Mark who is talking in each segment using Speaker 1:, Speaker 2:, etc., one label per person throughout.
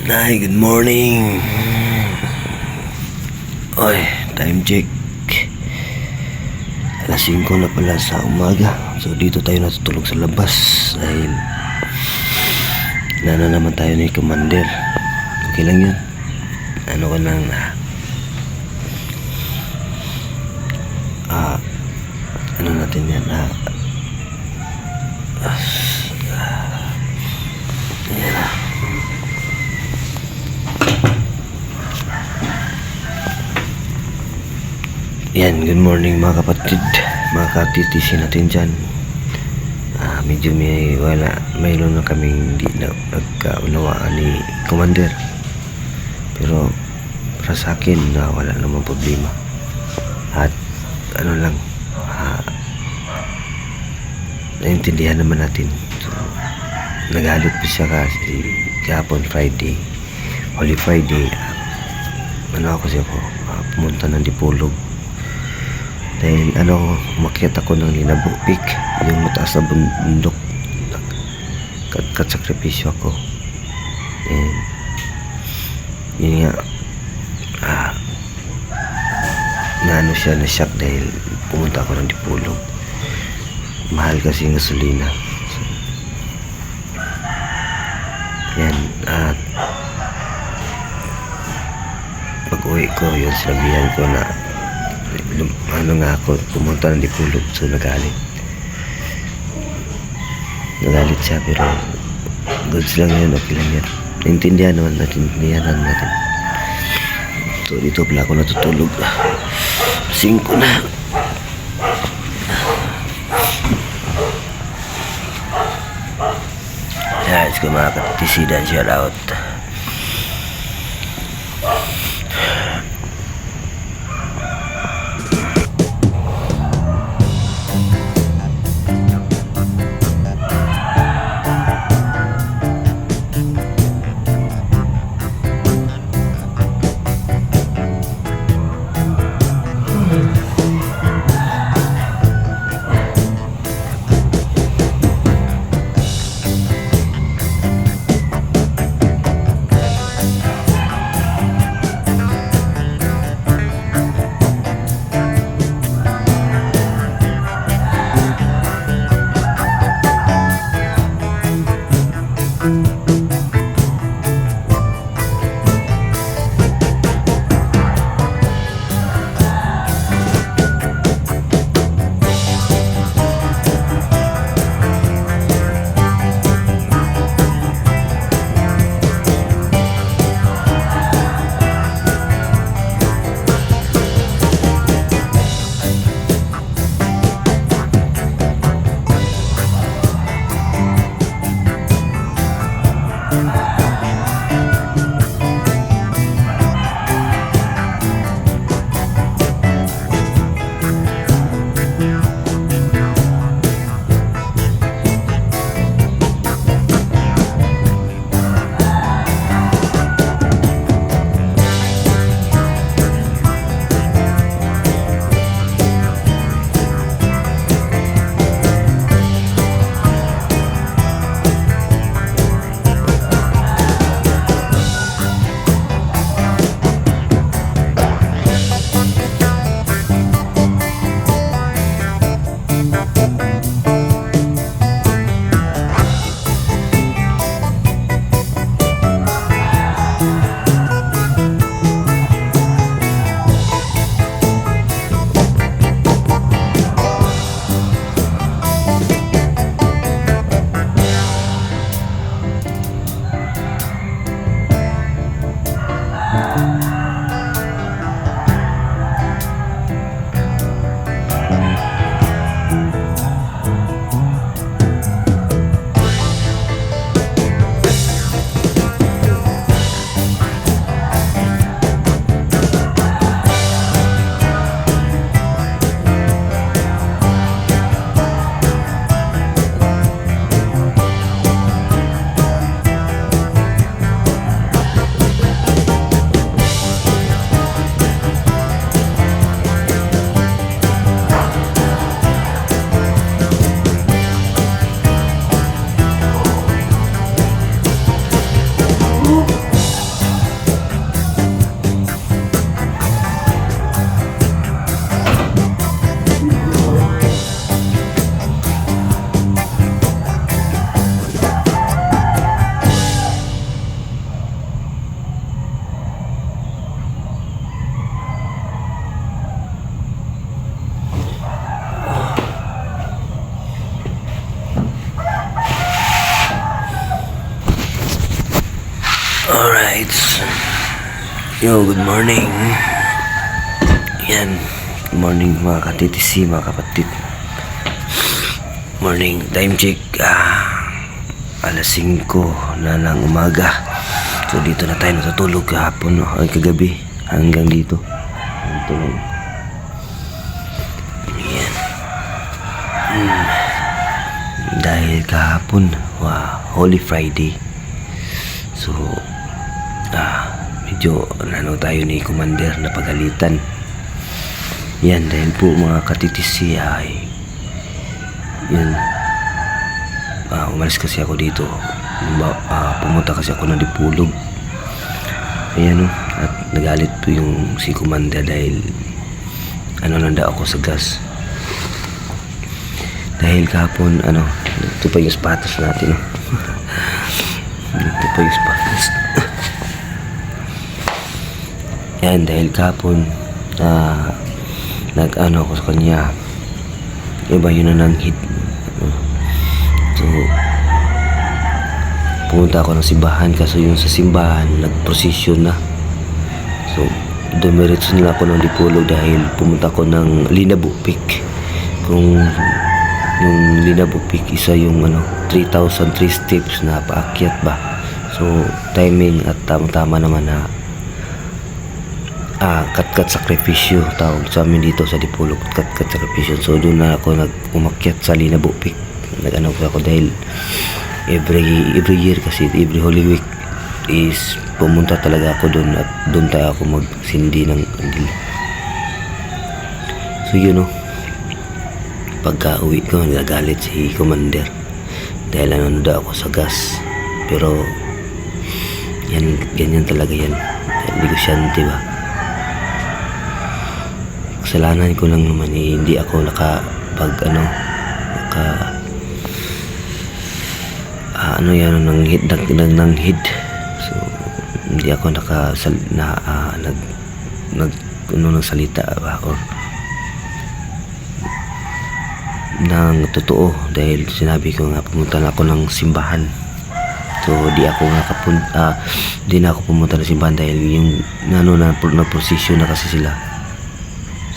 Speaker 1: Nay, good morning. Oy, time check. Alas 5 na pala sa umaga. So dito tayo natutulog sa labas dahil nana naman tayo ni Commander. Okay lang yun. Ano ko lang na ano natin yan ayan na. Yan, good morning mga kapatid, mga katitisi natin dyan. Medyo mayroon na kaming hindi na nagkaunawaan ni Commander, pero para sa akin wala namang problema. At ano lang, naintindihan naman natin. So, nagalit pa siya kasi kahapon Friday, Holy Friday, pumunta ng Dipolog dahil umakyat ako ng Linabo Peak, yung mataas na bundok. Katsakripisyo ako, and yun nga, na shock dahil pumunta ako ng Dipolog. Mahal kasi yung gasolina. So, yan, at pag uwi ko, yun sinabihan ko na ako pumunta ng Dipolog. So nagalit siya, pero goods lang yun, okay lang yan. Naintindihan natin. So dito pala ako natutulog. 5 na. Guys, kung mga katisidan, shout out. Alright. Yo, good morning. Yan. Good morning mga ka-TTC, mga kapatid. Morning time check. Alas 5 na ng umaga. So dito na tayo natutulog kahapon, ay kagabi. Hanggang dito. Ang tulog. Yan. Dahil kahapon, Holy Friday. So, medyo tayo ni Commander na pagalitan. Yan, dahil po mga ka-TTC ay yun, umalis kasi ako dito. Pumunta kasi ako ng Dipolog. Ayan at nagalit po yung si Commander dahil nanda ako sa gas. Dahil kahapon, ito pa yung sapatos natin. Ito pa yung sapatos. Yan, dahil kahapon, ako sa kanya. Iba yun na nanghid. So, pumunta ako ng simbahan. Kaso yung sa simbahan, nag-prosesyon na. So, dumiretso na ako ng Dipolog dahil pumunta ako ng Linabo Peak. Kung yung Linabo Peak, isa yung 3,003 steps na paakyat ba. So, timing at tama-tama naman na kat-kat sakripisyo tawag sa amin dito sa Dipolog, kat-kat sakripisyo. So doon na ako umakyat sa Linabo Peak. Ako dahil every year kasi every Holy Week is pumunta talaga ako doon at doon tayo ako magsindi ng kandil. So yun pagka uwi ko nagagalit si Commander dahil daw ako sa gas. Pero ganyan talaga yan, negosyante ba. Kasalanan ko lang naman hindi ako nanghid. So hindi ako nagsalita ba or ng totoo dahil sinabi ko nga pumunta na ako ng simbahan. So di na ako pumunta ng simbahan dahil yung na-prosesyon na kasi sila.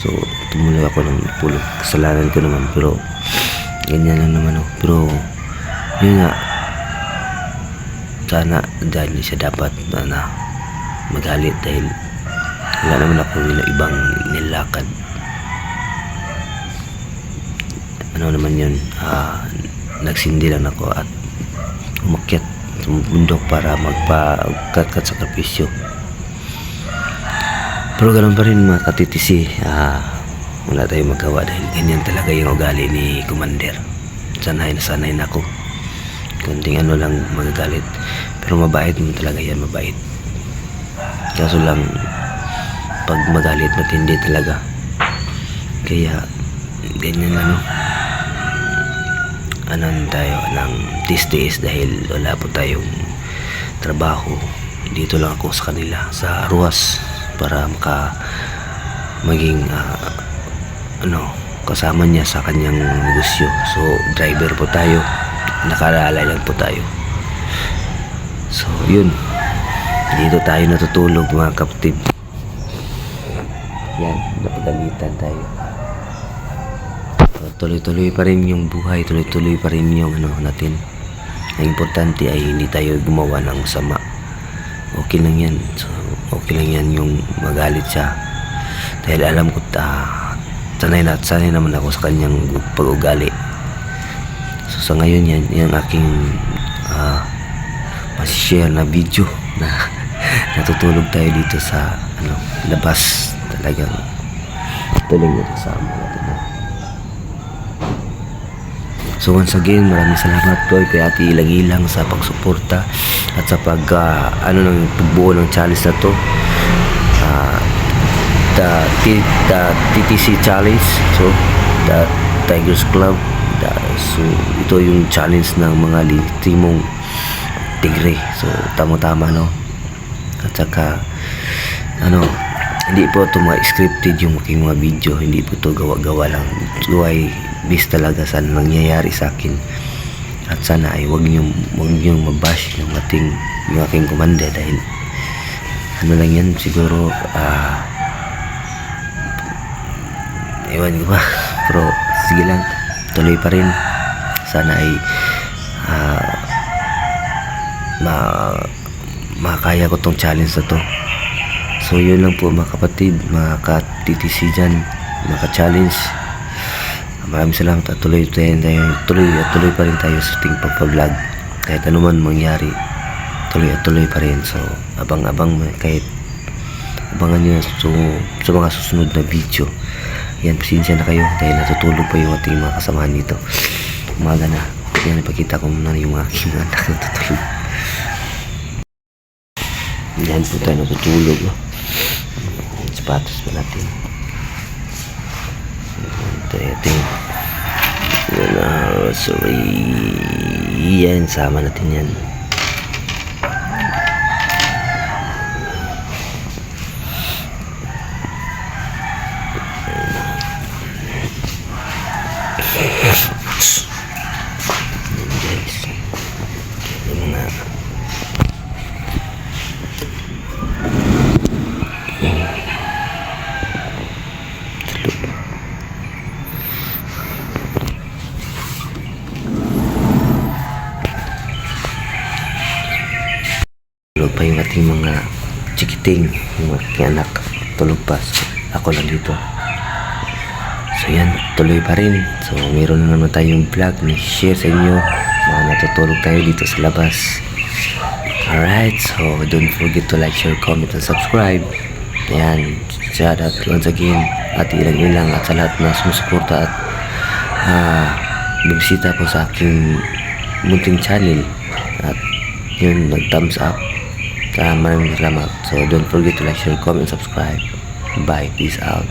Speaker 1: So, tumuloy ako ng Dipolog. Kasalanan ko naman. Pero, ganyan lang naman. Pero, yun nga. Sana, dahil hindi siya dapat magalit dahil wala naman ako ibang nilakad. Naman yun. Nagsindi lang ako at umakyat sa bundok para magpa-kat-kat sakripisyo. Pero ganun pa rin mga ka-TTC, wala tayong magawa dahil ganyan talaga yung ugali ni Commander. Sanay na ako. Kunting lang magagalit. Pero mabait mo talaga yan, mabait. Kaso lang, pag magalit matindi talaga. Kaya, ganyan tayo ng tiis dahil wala po tayong trabaho. Dito lang ako sa kanila, sa Ruas. Para maging kasama niya sa kanyang negosyo. So driver po tayo, nakalalay lang po tayo. So yun, dito tayo natutulog mga kapatid. Yan, napagalitan tayo. So, tuloy-tuloy pa rin yung buhay, tuloy-tuloy pa rin yung natin. Ang importante ay hindi tayo gumawa ng masama. Okay lang yan. So, okay lang yan yung magalit siya dahil alam ko sanay naman ako sa kanyang pag-ugali. So sa ngayon yan aking mas-share na video na natutulog tayo dito sa labas. Talagang tuloy ito sa amo natin. So once again, maraming salamat po kay Ate Ilang-Ilang sa pagsuporta at sa ng pagbuo ng challenge na to. The TTC challenge. So the Tigers Club. So ito yung challenge ng mga timong tigre. So tama-tama at saka hindi po ito mga scripted yung aking mga video. Hindi po ito gawa-gawa lang. Ito ay based talaga sa nangyayari sa akin. At sana ay wag niyong mabash yung aking komanda dahil ano lang yan siguro ewan ko ba pero sige lang, tuloy pa rin. Sana ay makakaya ko tong challenge na to. So yun lang po mga kapatid, mga ka-TTC dyan, mga ka-challenge. Maraming salamat at tuloy pa rin tayo sa ating pagpa-vlog. Kahit anuman mangyari, tuloy pa rin. So abang-abang, kahit abangan nyo sa mga susunod na video. Yan, pasensya na kayo dahil natutulog pa yung ating mga kasamahan dito. Umaga na. Yan, ipakita ko muna yung aking anak natutulog. Yan po tayo natutulog. Sapatos pa natin. Ating sorry. Yan, sama natin yan. Tulog pa yung ating mga chikiting, yung aking anak tulog pa, so ako lang dito. So yan, tuloy pa rin. So meron na naman tayong vlog na share sa inyo, mga natutulog tayo dito sa labas. Alright, so don't forget to like, share, comment, and subscribe. Ayan, shout out once again at ilang at sa lahat na sumusuporta at bumisita po sa aking munting channel at yun, nag-thumbs up. Maraming salamat. So don't forget to like, share, comment, subscribe. Bye, peace out.